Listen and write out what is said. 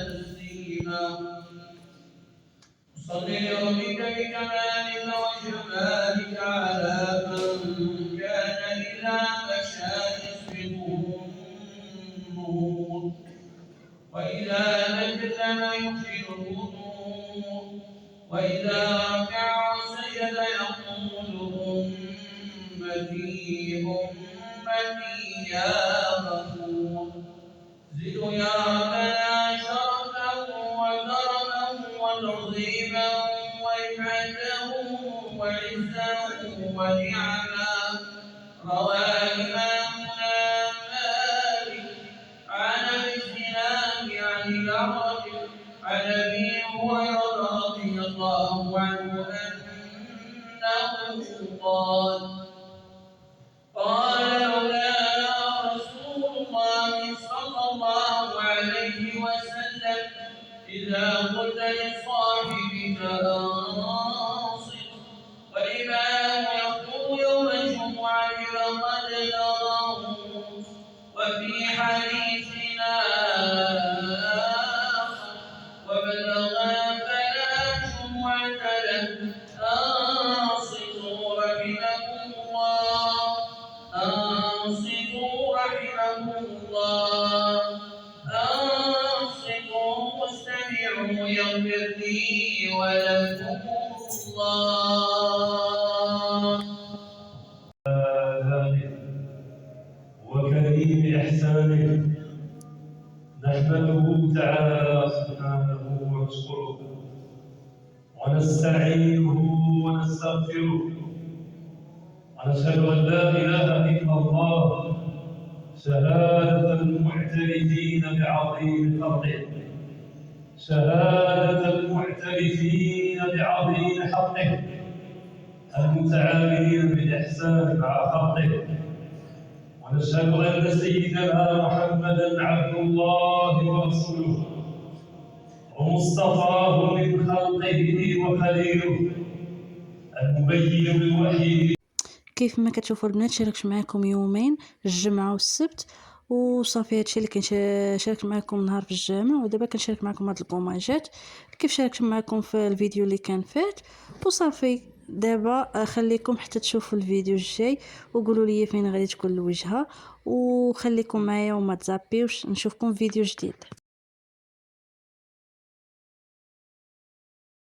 تسليما. أصلي ربك بكمالك وجمالك على من كان إذا مشى يسبقه النور، وإذا نزل يحسن النور، وإذا ركع وسجد يقول أمتي أمتي يا غفور. زد يا ربنا شرفه وكرمه وتعظيما ورفعته وعزه ونعما. روى إمامنا مالك عن أبي الزناد عن الأعرج عن أبي هريرة رضي الله عنه أنه قال لولا رسول الله صلى الله عليه وسلم إذا قلت لصاحبك أنصت والإمام يخطب يوم الجمعة فقد لغوت. وفي حديثنا وبلغ فلا جمعة له. أنصتوا رحمكم الله، أنصتوا رحمكم الله، أنصتوا واستمعوا يغفر لي ولكم الله. وكريم إحسانه نحمده تعالى سبحانه ونشكره ونستعينه ونستغفره ونشهد أن لا إله إلا الله شهادة المعترفين بعظيم خلقه، شهادة المعترفين بعظيم حقه، المتعاملين بالإحسان مع خلقه. ونشهد أن سيدنا محمدًا عبد الله ورسوله ومصطفاه من خلقه وخليله المبين بالوحي. كيف ما كتشوفوا البنات شاركت معكم يومين الجمعة والسبت وصافي. هادشي اللي شاركت معكم نهار في الجامع، ودابا كنشارك معكم هاد الكوماجات كيف شاركت معكم في الفيديو اللي كان فات وصافي. دابا خليكم حتى تشوفوا الفيديو الجاي وقولوا لي فين غادي تكون الوجهه، وخليكم معايا وما تزابيوش. نشوفكم فيديو جديد.